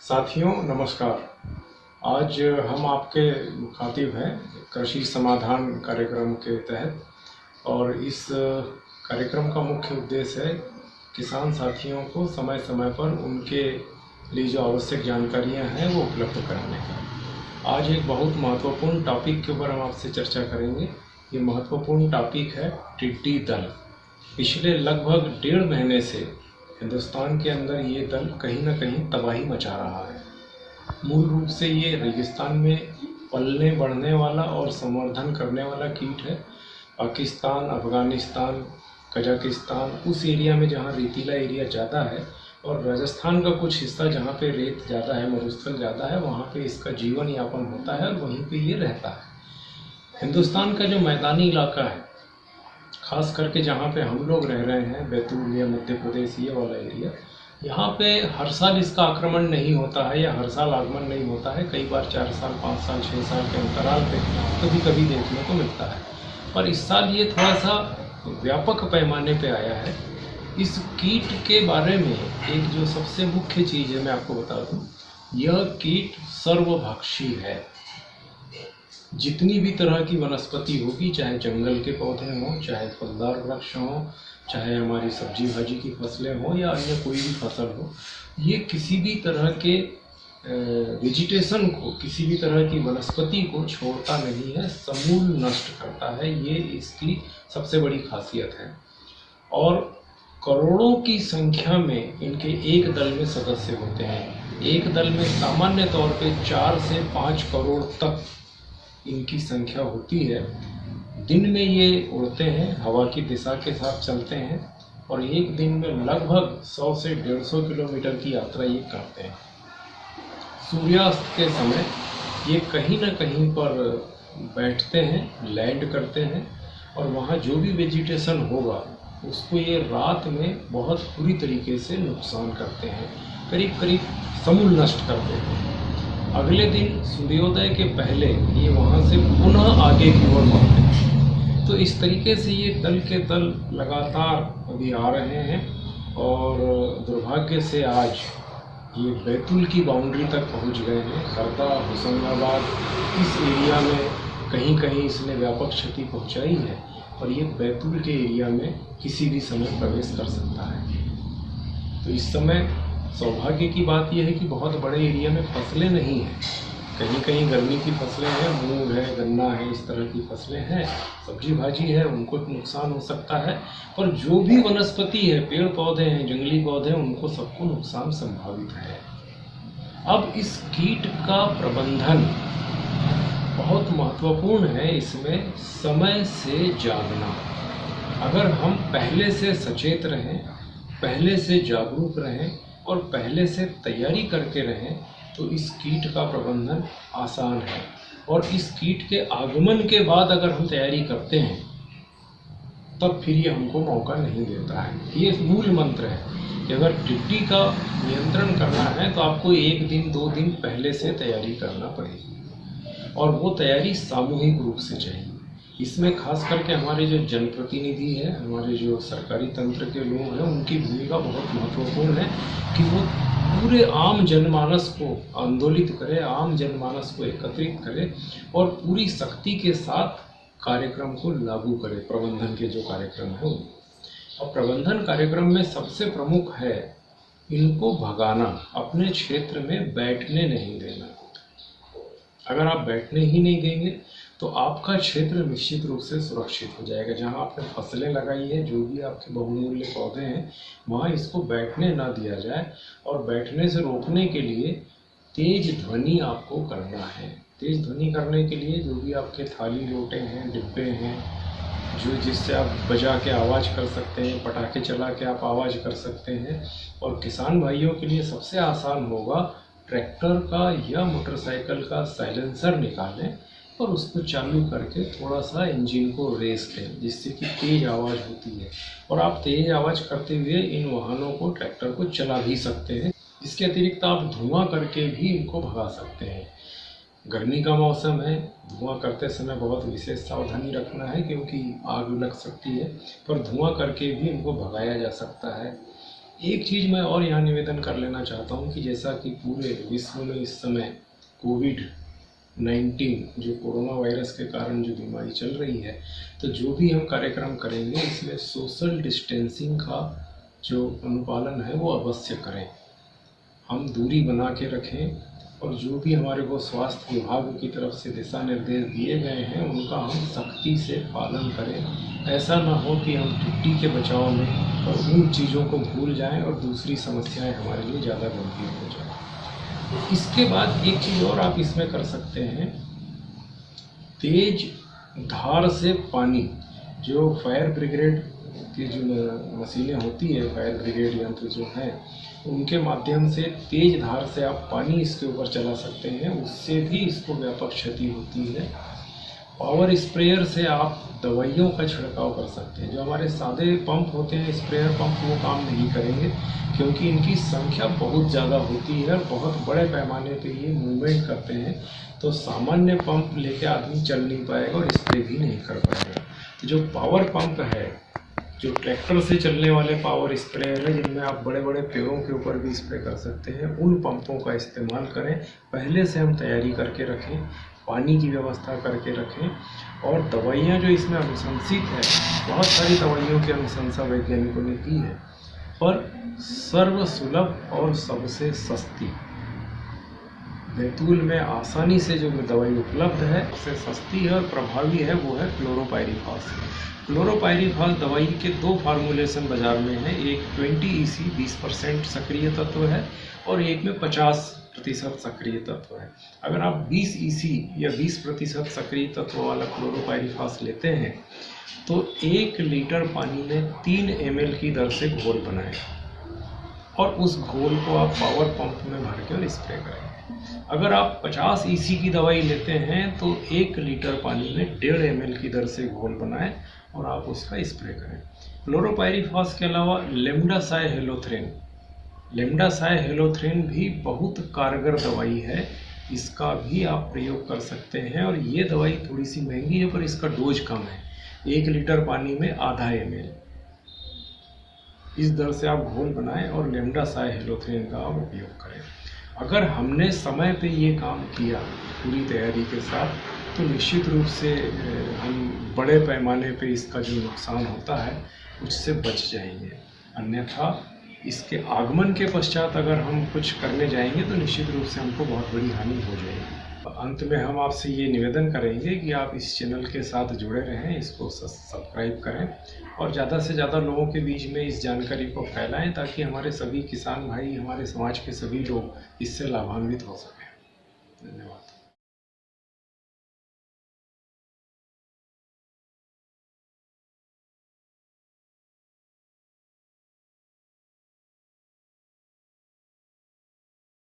साथियों नमस्कार। आज हम आपके मुखातिब हैं कृषि समाधान कार्यक्रम के तहत, और इस कार्यक्रम का मुख्य उद्देश्य है किसान साथियों को समय समय पर उनके लिए जो आवश्यक जानकारियां हैं वो उपलब्ध कराने का। आज एक बहुत महत्वपूर्ण टॉपिक के ऊपर हम आपसे चर्चा करेंगे। ये महत्वपूर्ण टॉपिक है टिड्डी दल। पिछले लगभग 1.5 महीने से हिंदुस्तान के अंदर ये दल कहीं ना कहीं तबाही मचा रहा है। मूल रूप से ये रेगिस्तान में पलने बढ़ने वाला और संवर्धन करने वाला कीट है। पाकिस्तान, अफगानिस्तान, कजाकिस्तान, उस एरिया में जहाँ रेतीला एरिया ज़्यादा है, और राजस्थान का कुछ हिस्सा जहाँ पे रेत ज़्यादा है, मरुस्थल ज़्यादा है, वहाँ पे इसका जीवन यापन होता है और वहीं पे ये रहता है। हिंदुस्तान का जो मैदानी इलाका है, खास करके जहाँ पे हम लोग रह रहे हैं, बैतूल या मध्य प्रदेश, ये वाला एरिया, यहाँ पे हर साल इसका आक्रमण नहीं होता है या हर साल आगमन नहीं होता है। कई बार 4 साल, 5 साल, 6 साल के अंतराल पे कभी कभी देखने को मिलता है, पर इस साल ये थोड़ा सा व्यापक पैमाने पे आया है। इस कीट के बारे में एक जो सबसे मुख्य चीज़ है मैं आपको बता दूं, यह कीट सर्वभक्षी है। जितनी भी तरह की वनस्पति होगी, चाहे जंगल के पौधे हों, चाहे फलदार वृक्ष हों, चाहे हमारी सब्जी भाजी की फसलें हों या अन्य कोई भी फसल हो, ये किसी भी तरह के वेजिटेशन को, किसी भी तरह की वनस्पति को छोड़ता नहीं है, समूल नष्ट करता है। ये इसकी सबसे बड़ी खासियत है। और करोड़ों की संख्या में इनके एक दल में सदस्य होते हैं। एक दल में सामान्य तौर पे 4 से 5 करोड़ तक इनकी संख्या होती है। दिन में ये उड़ते हैं, हवा की दिशा के साथ चलते हैं, और एक दिन में लगभग 100 से 150 किलोमीटर की यात्रा ये करते हैं। सूर्यास्त के समय ये कहीं ना कहीं पर बैठते हैं, लैंड करते हैं, और वहाँ जो भी वेजिटेशन होगा उसको ये रात में बहुत बुरी तरीके से नुकसान करते हैं, करीब करीब समूल नष्ट कर देते हैं। अगले दिन सूर्योदय के पहले ये वहाँ से पुनः आगे की ओर बढ़ते हैं। तो इस तरीके से ये दल के दल लगातार अभी आ रहे हैं, और दुर्भाग्य से आज ये बैतूल की बाउंड्री तक पहुँच गए हैं। हरदा, होशंगाबाद, इस एरिया में कहीं कहीं इसने व्यापक क्षति पहुँचाई है, और ये बैतूल के एरिया में किसी भी समय प्रवेश कर सकता है। तो इस समय सौभाग्य की बात यह है कि बहुत बड़े एरिया में फसलें नहीं हैं। कहीं कहीं गर्मी की फसलें हैं, मूंग है, गन्ना है, इस तरह की फसलें हैं, सब्जी भाजी है, उनको नुकसान हो सकता है। पर जो भी वनस्पति है, पेड़ पौधे हैं, जंगली पौधे हैं, उनको सबको नुकसान संभावित है। अब इस कीट का प्रबंधन बहुत महत्वपूर्ण है। इसमें समय से जागना। अगर हम पहले से सचेत रहें, पहले से जागरूक रहें और पहले से तैयारी करके रहें, तो इस कीट का प्रबंधन आसान है। और इस कीट के आगमन के बाद अगर हम तैयारी करते हैं, तब फिर ये हमको मौका नहीं देता है। ये मूल मंत्र है कि अगर टिड्डी का नियंत्रण करना है तो आपको 1 दिन 2 दिन पहले से तैयारी करना पड़ेगी, और वो तैयारी सामूहिक रूप से चाहिए। इसमें खास करके हमारे जो जनप्रतिनिधि हैं, हमारे जो सरकारी तंत्र के लोग हैं, उनकी भूमिका बहुत महत्वपूर्ण है कि वो पूरे आम जनमानस को आंदोलित करे, आम जनमानस को एकत्रित करे और पूरी शक्ति के साथ कार्यक्रम को लागू करे। प्रबंधन के जो कार्यक्रम है, और प्रबंधन कार्यक्रम में सबसे प्रमुख है इनको भगाना, अपने क्षेत्र में बैठने नहीं देना। अगर आप बैठने ही नहीं देंगे तो आपका क्षेत्र निश्चित रूप से सुरक्षित हो जाएगा। जहां आपने फसलें लगाई है, जो भी आपके बहुमूल्य पौधे हैं, वहां इसको बैठने ना दिया जाए। और बैठने से रोकने के लिए तेज ध्वनि आपको करना है। तेज ध्वनि करने के लिए जो भी आपके थाली लोटे हैं, डिब्बे हैं, जो जिससे आप बजा के आवाज़ कर सकते हैं, पटाखे चला के आप आवाज़ कर सकते हैं। और किसान भाइयों के लिए सबसे आसान होगा, ट्रैक्टर का या मोटरसाइकिल का साइलेंसर निकालें और उसको चालू करके थोड़ा सा इंजन को रेस दें, जिससे कि तेज़ आवाज़ होती है। और आप तेज़ आवाज़ करते हुए इन वाहनों को, ट्रैक्टर को चला भी सकते हैं। इसके अतिरिक्त आप धुआं करके भी इनको भगा सकते हैं। गर्मी का मौसम है, धुआं करते समय बहुत विशेष सावधानी रखना है, क्योंकि आग लग सकती है, पर धुआं करके भी इनको भगाया जा सकता है। एक चीज़ मैं और यहाँ निवेदन कर लेना चाहता हूँ कि जैसा कि पूरे विश्व में इस समय कोविड-19 जो कोरोना वायरस के कारण जो बीमारी चल रही है, तो जो भी हम कार्यक्रम करेंगे इसमें सोशल डिस्टेंसिंग का जो अनुपालन है वो अवश्य करें। हम दूरी बना के रखें और जो भी हमारे को स्वास्थ्य विभाग की तरफ से दिशा निर्देश दिए गए हैं उनका हम सख्ती से पालन करें। ऐसा ना हो कि हम छुट्टी के बचाव में और उन चीज़ों को भूल जाएं और दूसरी समस्याएं हमारे लिए ज़्यादा गंभीर हो जाएं। इसके बाद एक चीज़ और आप इसमें कर सकते हैं, तेज धार से पानी, जो फायर ब्रिगेड की जो मशीनें होती है, फायर ब्रिगेड यंत्र जो हैं, उनके माध्यम से तेज धार से आप पानी इसके ऊपर चला सकते हैं, उससे भी इसको व्यापक क्षति होती है। पावर स्प्रेयर से आप दवाइयों का छिड़काव कर सकते हैं। जो हमारे सादे पंप होते हैं, स्प्रेयर पंप, वो काम नहीं करेंगे क्योंकि इनकी संख्या बहुत ज़्यादा होती है और बहुत बड़े पैमाने पे ये मूवमेंट करते हैं, तो सामान्य पंप लेके आदमी चल नहीं पाएगा और स्प्रे भी नहीं कर पाएगा। तो जो पावर पंप है, जो ट्रैक्टर से चलने वाले पावर स्प्रेयर है, जिनमें आप बड़े बड़े पेड़ों के ऊपर भी स्प्रे कर सकते हैं, उन पंपों का इस्तेमाल करें। पहले से हम तैयारी करके रखें, पानी की व्यवस्था करके रखें और दवाइयाँ जो इसमें अनुशंसित है, बहुत सारी दवाइयों की अनुशंसा वैज्ञानिकों ने की है, पर सर्वसुलभ और सबसे सस्ती, बैतूल में आसानी से जो दवाई उपलब्ध है, उससे सस्ती है और प्रभावी है, वो है क्लोरोपाइरीफॉस। क्लोरोपाइरीफॉस दवाई के दो फार्मूलेशन बाज़ार में है, एक 20 EC 20% सक्रिय तत्व है और एक में 50% सक्रिय तत्व है। अगर आप 20 EC या 20% सक्रिय तत्व वाला क्लोरोपाइरीफॉस लेते हैं तो 1 लीटर पानी में 3 ml की दर से घोल बनाएं और उस घोल को आप पावर पंप में भर के और स्प्रे करें। अगर आप 50 EC की दवाई लेते हैं तो 1 लीटर पानी में 1.5 ml की दर से घोल बनाएं और आप उसका स्प्रे करें। क्लोरोपाइरीफॉस के अलावा लेमडासाइहेलोथ्रिन भी बहुत कारगर दवाई है, इसका भी आप प्रयोग कर सकते हैं और ये दवाई थोड़ी सी महंगी है पर इसका डोज कम है, 1 लीटर पानी में आधा ml। इस दर से आप घोल बनाएं और लेमडासाइहेलोथ्रिन का आप उपयोग करें। अगर हमने समय पे ये काम किया पूरी तैयारी के साथ, तो निश्चित रूप से हम बड़े पैमाने पे इसका जो नुकसान होता है उससे बच जाएंगे। अन्यथा इसके आगमन के पश्चात अगर हम कुछ करने जाएंगे तो निश्चित रूप से हमको बहुत बड़ी हानि हो जाएगी। अंत में हम आपसे ये निवेदन करेंगे कि आप इस चैनल के साथ जुड़े रहें, इसको सब्सक्राइब करें और ज़्यादा से ज़्यादा लोगों के बीच में इस जानकारी को फैलाएं ताकि हमारे सभी किसान भाई, हमारे समाज के सभी लोग इससे लाभान्वित हो सकें।